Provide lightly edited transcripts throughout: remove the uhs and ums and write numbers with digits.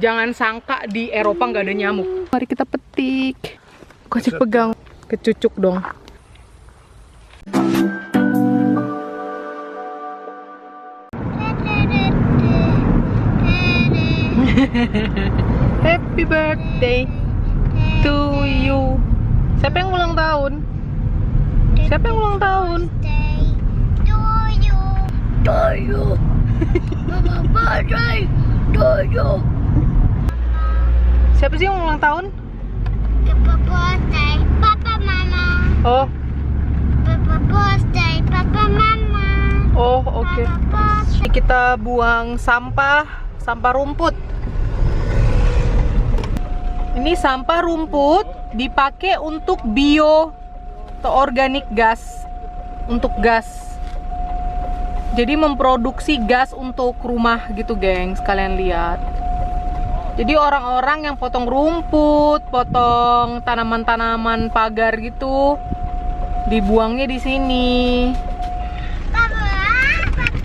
jangan sangka di Eropa nggak ada nyamuk. Mari kita petik. Kocik pegang, kecucuk dong. Happy birthday to you. Siapa yang ulang tahun? Siapa yang ulang tahun? To you. Mama birthday to you. Siapa sih yang ulang tahun? Papa birthday, Papa Mama. Oh, Papa birthday, Papa Mama. oh oke. Papa birthday. Kita buang sampah rumput. Ini sampah rumput dipakai untuk bio atau organic gas, untuk gas. Jadi memproduksi gas untuk rumah gitu, geng. Sekalian lihat. Jadi orang-orang yang potong rumput, potong tanaman-tanaman pagar gitu, dibuangnya di sini. Papa.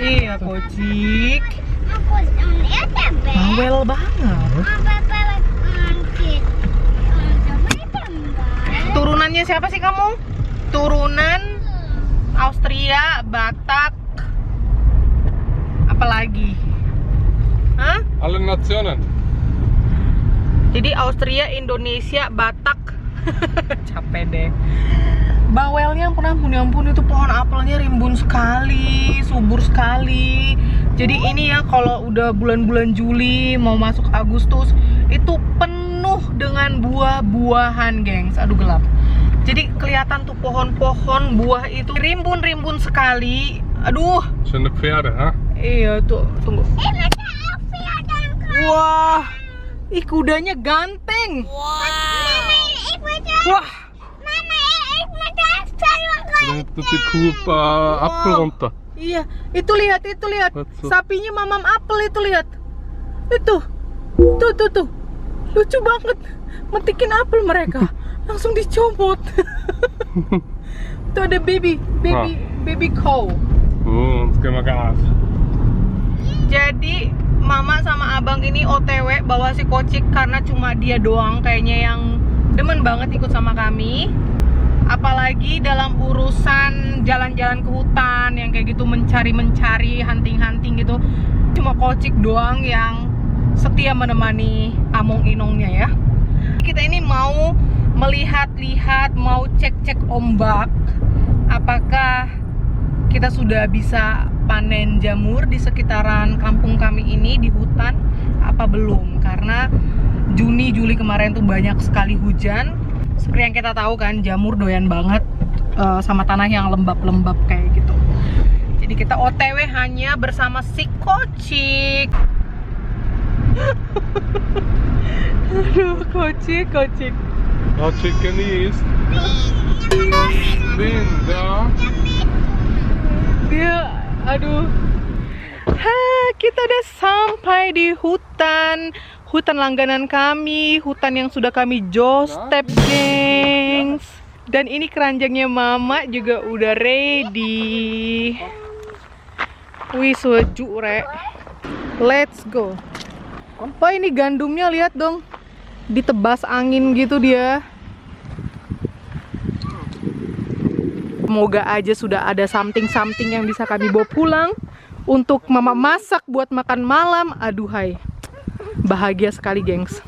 Iya, Kocik. Aku lihat apa? Bawel banget. Turunannya siapa sih kamu? Turunan Austria, Batak, apalagi? Hah? Alle Nationen. Jadi Austria, Indonesia, Batak. Capek deh. Bawelnya ampun itu pohon apelnya rimbun sekali, subur sekali. Jadi ini ya kalau udah bulan-bulan Juli mau masuk Agustus itu penuh dengan buah-buahan, gengs. Aduh gelap. Jadi kelihatan tuh pohon-pohon buah itu rimbun-rimbun sekali. Aduh. Schöne Pferde, ha? Iya tuh, tunggu. Wah, ih kudanya ganteng. Wah. Dann tut die Kuh Apfel runter. Iya, itu lihat. Betul. Sapinya mamam apel itu lihat. Itu. Tuh. Lucu banget. Metikin apel mereka. Langsung dicomot. Tuh ada baby cow. Jetzt gehen wir Gas. Jadi mama sama abang ini OTW bawa si Kocik karena cuma dia doang kayaknya yang demen banget ikut sama kami. Apalagi dalam urusan jalan-jalan ke hutan yang kayak gitu, mencari hunting gitu. Cuma Kocik doang yang setia menemani Among Inongnya ya. Kita ini mau melihat-lihat, mau cek-cek ombak. Apakah kita sudah bisa panen jamur di sekitaran kampung kami ini di hutan apa belum? Karena Juni-Juli kemarin tuh banyak sekali hujan. Seperti yang kita tahu kan, jamur doyan banget sama tanah yang lembab-lembab kayak gitu. Jadi kita OTW hanya bersama si Kocik. Aduh, Kocik. Ja, chicken is. Linda. Dia, aduh. Kita udah sampai di hutan langganan kami, hutan yang sudah kami jostep, gengs. Dan ini keranjangnya mama juga udah ready. Wih, sejuk, Rek. Let's go. Oh, ini gandumnya lihat dong. Ditebas angin gitu dia. Semoga aja sudah ada something yang bisa kami bawa pulang untuk mama masak buat makan malam. Aduhai. Bahagia sekali, gengs.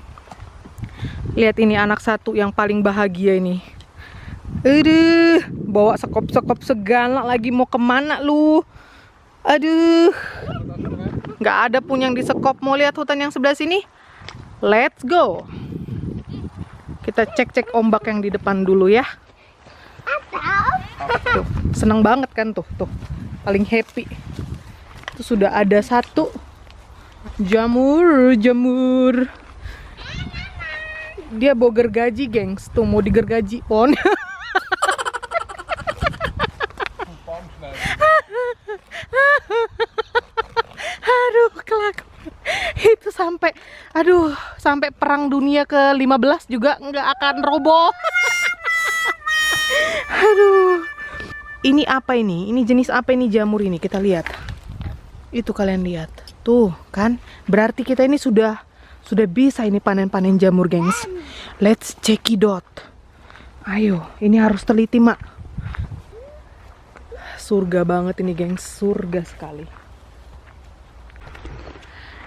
Lihat ini anak satu yang paling bahagia ini. Aduh, bawa sekop segala lagi, mau kemana lu? Aduh, nggak ada pun yang disekop. Mau lihat hutan yang sebelah sini? Let's go. Kita cek ombak yang di depan dulu ya. Tuh, seneng banget kan tuh, paling happy. Itu sudah ada satu jamur. Dia bawa gergaji, gengs. Tuh mau digergaji pon. Aduh, kelakuan. Itu sampai perang dunia ke-15 juga nggak akan roboh. Aduh. Ini apa ini? Ini jenis apa ini jamur ini? Kita lihat. Itu kalian lihat. Tuh, kan? Berarti kita ini sudah Sudah bisa ini panen-panen jamur, gengs. Let's check it out. Ayo, ini harus teliti, Mak. Surga banget ini, gengs. Surga sekali.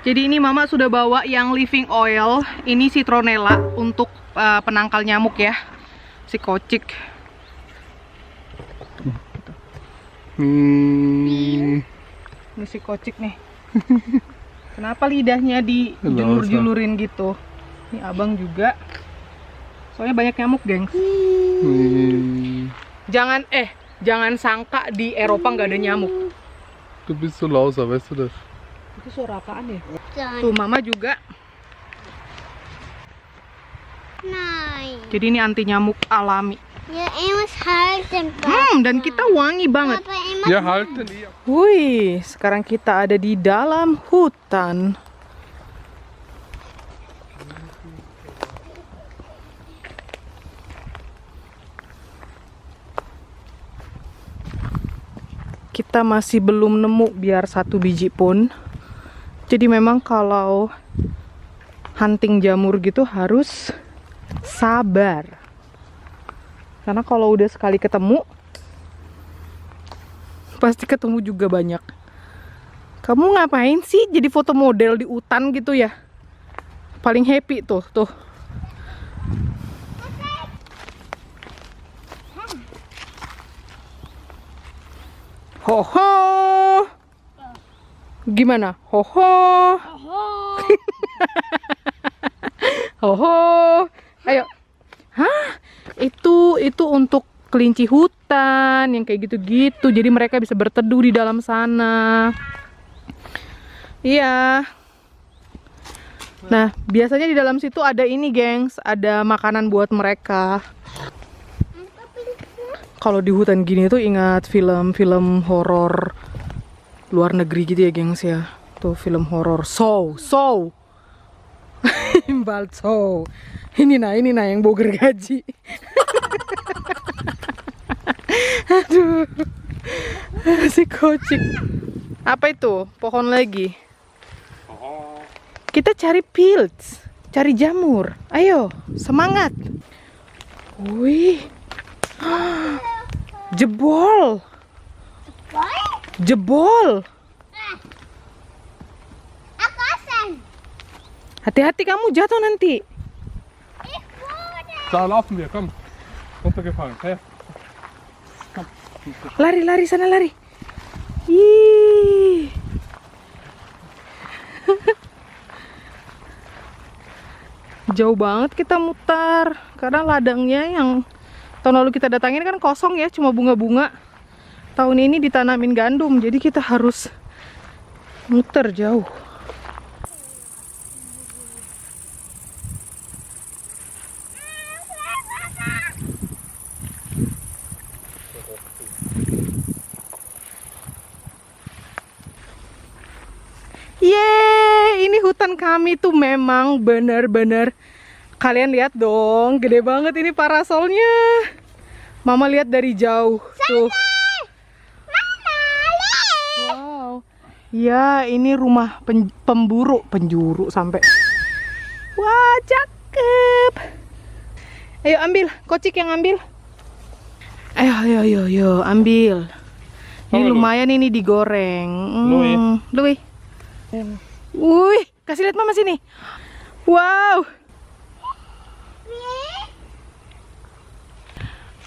Jadi ini Mama sudah bawa yang living oil. Ini citronella untuk penangkal nyamuk ya. Si kocik. Ini si kocik nih. Kenapa lidahnya dijulur-julurin gitu? Ini abang juga. Soalnya banyak nyamuk, gengs. Jangan sangka di Eropa nggak ada nyamuk. Du bist so lauser, weißt du das? Itu suara apaan ya? Tuh Mama juga. Nein. Jadi ini anti nyamuk alami. Ja, ich muss halten, Papa. Dan kita wangi banget. Papa, ich muss Ja, halten die. Wih, sekarang kita ada di dalam hutan. Kita masih belum nemu biar satu biji pun. Jadi memang kalau hunting jamur gitu harus sabar. Karena kalau udah sekali ketemu, pasti ketemu juga banyak. Kamu ngapain sih jadi foto model di hutan gitu ya? Paling happy tuh. Hoho. Gimana? Hoho. Hoho. Ayo. Hah? Itu untuk kelinci hutan yang kayak gitu-gitu. Jadi mereka bisa berteduh di dalam sana. Iya. Nah, biasanya di dalam situ ada ini, gengs. Ada makanan buat mereka. Kalau di hutan gini tuh ingat film-film horor luar negeri gitu ya, gengs ya. Tuh film horor Saw. Bald Saw. Ini nah yang bau gergaji. Aduh. Si kocik. Apa itu? Pohon lagi. Kita cari pills, cari jamur. Ayo, semangat. Wih. Jebol. Hati-hati kamu jatuh nanti. Da laufen wir, komm. Runtergefallen. Her. Komm. Lari sana lari. Ih. Jauh banget kita mutar karena ladangnya yang tahun lalu kita datangin kan kosong ya, cuma bunga-bunga. Tahun ini ditanamin gandum, jadi kita harus muter jauh. Yeay, ini hutan kami tuh memang bener-bener. Kalian lihat dong, gede banget ini parasolnya. Mama lihat dari jauh tuh. Wow. Ya, ini rumah penjuru sampai. Wah, cakep. Ayo ambil, kocik yang ambil. Ayo, ambil. Ini lumayan ini digoreng. Lui. Wih, kasih lihat Mama sini. Wow.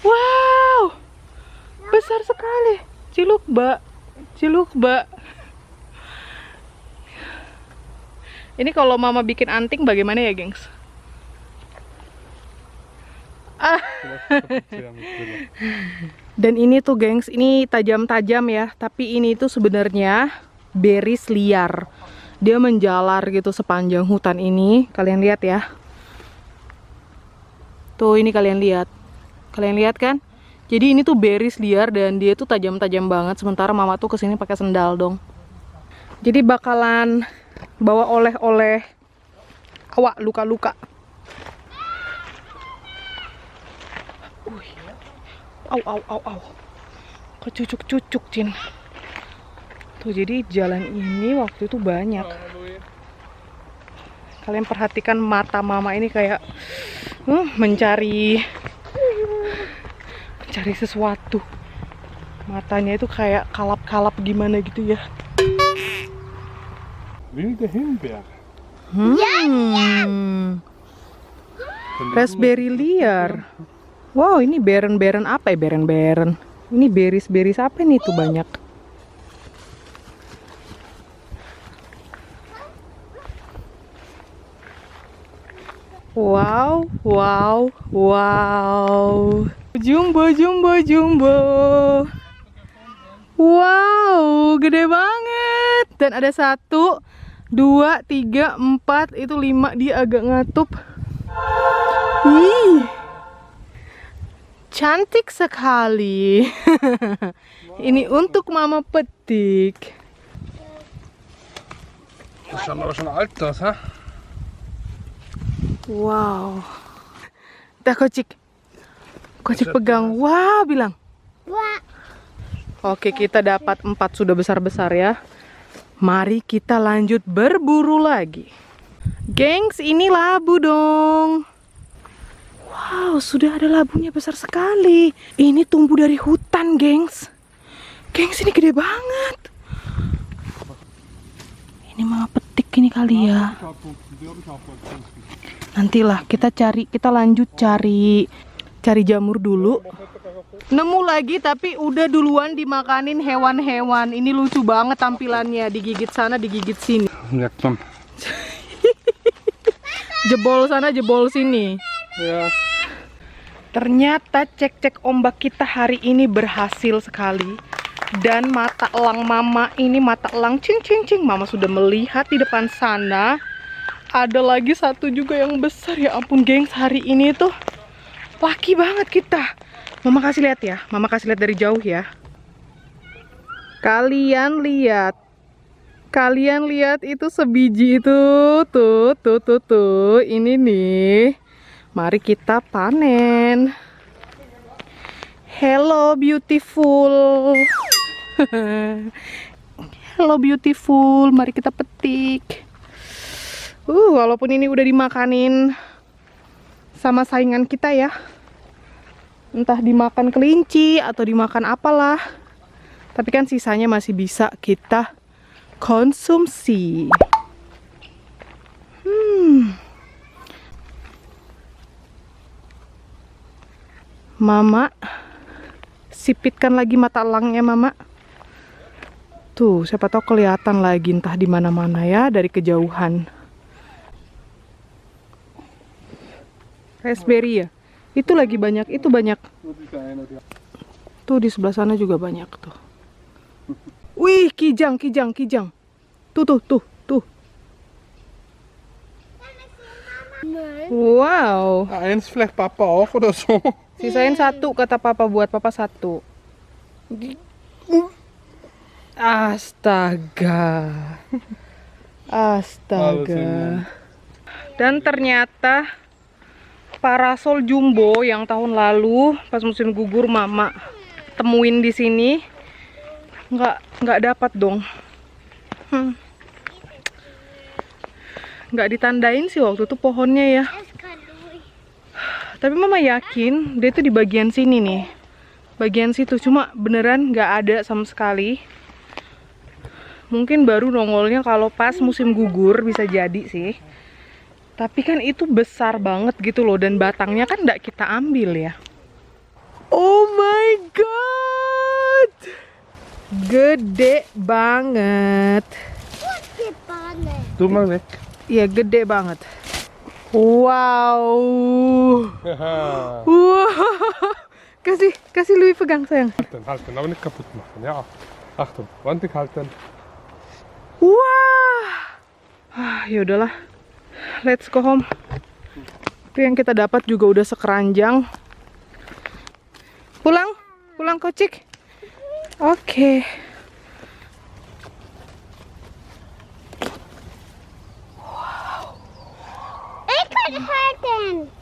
Wow. Besar sekali. Cilukba. Ini kalau Mama bikin anting bagaimana ya, gengs? Dan ini tuh, gengs, ini tajam-tajam ya. Tapi ini tuh sebenarnya berries liar. Dia menjalar gitu sepanjang hutan ini. Kalian lihat ya. Tuh, ini kalian lihat. Kalian lihat kan? Jadi ini tuh berries liar dan dia tuh tajam-tajam banget. Sementara Mama tuh kesini pakai sendal dong. Jadi bakalan bawa oleh-oleh. Awak luka-luka. Au. Kecucuk-cucuk, Cin. Tuh, jadi jalan ini waktu itu banyak. Kalian perhatikan mata mama ini kayak mencari sesuatu. Matanya itu kayak kalap-kalap gimana gitu ya. Wilde Himbeer. Raspberry liar. Wow, ini beren-beren apa ya, beren-beren? Ini beris-beris apa nih tuh banyak? Wow, wow, wow. Jumbo, jumbo, jumbo. Wow, gede banget. Dan ada 1, 2, 3, 4, itu 5. Dia agak ngatup. Ih, cantik sekali. Ini untuk mama petik. Das schaut aber schon alt aus, ha? Wow. Dah Kocik. Kocik pegang. Wah, bilang. Wah. Oke, kita dapat 4 sudah besar-besar ya. Mari kita lanjut berburu lagi. Gengs, ini labu dong. Wow, sudah ada labunya besar sekali. Ini tumbuh dari hutan, gengs. Gengs, ini gede banget. Ini mama petik ini kali ya. Nantilah kita lanjut cari jamur dulu. Nemu lagi tapi udah duluan dimakanin hewan-hewan. Ini lucu banget tampilannya, digigit sana, digigit sini. Merkt man. Jebol sana, jebol sini. Ja. Ternyata cek-cek ombak kita hari ini berhasil sekali. Dan mata elang mama ini, mata elang cing-cing-cing. Mama sudah melihat di depan sana. Ada lagi 1 juga yang besar. Ya ampun gengs, hari ini tuh laki banget kita. Mama kasih lihat ya, mama kasih lihat dari jauh ya. Kalian lihat itu sebiji itu. Tuh. Ini nih. Mari kita panen. Hello beautiful. Hello beautiful, mari kita petik. Walaupun ini udah dimakanin sama saingan kita ya. Entah dimakan kelinci atau dimakan apalah. Tapi kan sisanya masih bisa kita konsumsi. Mama sipitkan lagi mata elangnya, Mama. Tuh, siapa tahu kelihatan lagi entah di mana-mana ya dari kejauhan. Raspberry ya? Itu lagi banyak, itu banyak. Tuh di sebelah sana juga banyak tuh. Wih, kijang. Tuh. Wow. Eins vielleicht Papa auch oder so. Sisain 1 kata papa, buat papa 1. Astaga. Dan ternyata parasol jumbo yang tahun lalu pas musim gugur mama temuin di sini nggak dapat dong. Nggak ditandain sih waktu itu pohonnya ya. Tapi mama yakin dia itu di bagian sini nih, bagian situ. Cuma beneran nggak ada sama sekali. Mungkin baru nongolnya kalau pas musim gugur, bisa jadi sih. Tapi kan itu besar banget gitu loh, dan batangnya kan nggak kita ambil ya. Oh my god, gede banget. Tu mal weg. Iya, gede banget. Wow. Wow. Kasih Louis pegang sayang. Halten, aber nicht kaputt machen. Ja, Achtung, ordentlich halten. Wah. Ya udahlah. Let's go home. Itu yang kita dapat juga udah sekeranjang. Pulang Kocik. Oke.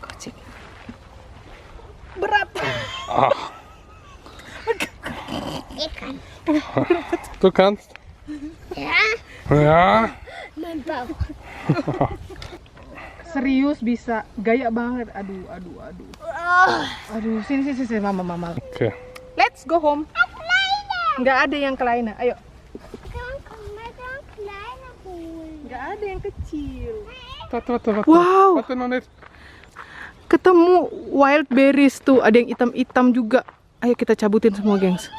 Kocik. Berat. Du kannst. Ja, Ja. mein Bauch. Serius bisa. Gaya banget. Aduh. Aduh, sini mama. Oke. Let's go home. Nggak ada yang kleiner. Ayo. Nggak ada yang kecil. Wat. Wow. Wat er nog net? Ketemu wild berries tuh. Ada yang hitam-hitam juga. Ayo kita cabutin semua, gengs.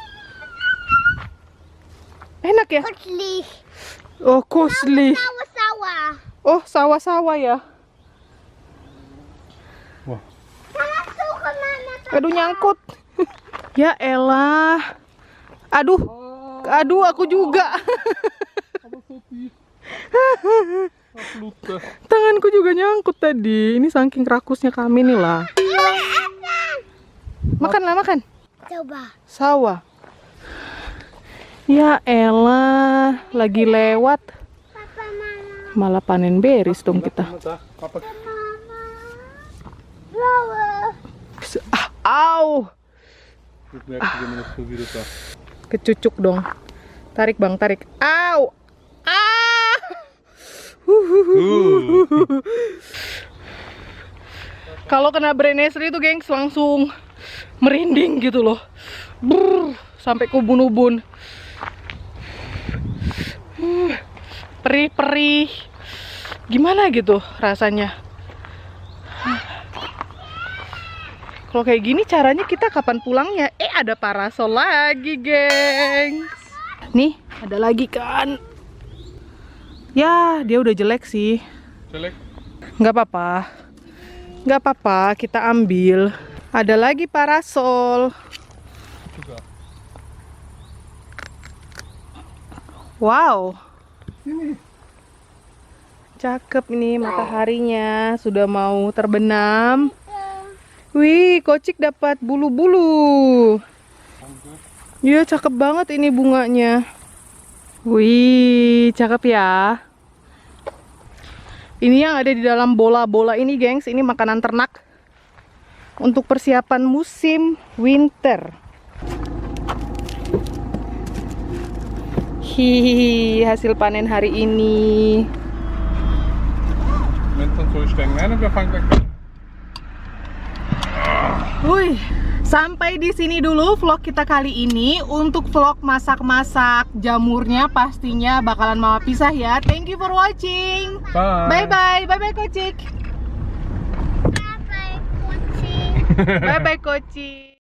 Enak ya? Kosli. Oh, kosli. Sawah-sawah. Oh, sawah-sawah ya. Wah. Langsung ke mana? Aduh, nyangkut. Ya elah. Aduh, aku juga. Apa Sophie? Afluta. Tanganku juga nyangkut tadi. Ini saking rakusnya kami nih lah. Makan. Coba. Sawah. Ya elah, lagi lewat. Papa, mama. Malah panen berries dong kita. Papa. Mama. Flower. Au. Dit werkt helemaal niet zo wie dat was. Kecucuk dong. Tarik bang, tarik. Au. Ah. Kalau kena brain injury tuh gengs langsung merinding gitu loh. Brrr, sampai ke ubun-ubun. Perih-perih. Gimana gitu rasanya? Kalau kayak gini caranya kita kapan pulangnya? Ada parasol lagi, gengs. Nih, ada lagi kan. Ya, dia udah jelek sih. Jelek? Nggak apa-apa, kita ambil. Ada lagi parasol. Juga. Wow. Cakep ini mataharinya. Sudah mau terbenam. Wih, Kocik dapat bulu-bulu. Iya, cakep banget ini bunganya. Wih, cakep ya. Ini yang ada di dalam bola-bola ini, gengs. Ini makanan ternak untuk persiapan musim winter. Hihihi, hasil panen hari ini. Mensen zo streng en dan vangt ik. Wih, sampai di sini dulu vlog kita kali ini. Untuk vlog masak-masak jamurnya pastinya bakalan mama pisah ya. Thank you for watching. Bye. Bye-bye, Kocik. Bye-bye, kucing. Bye-bye, Kocik.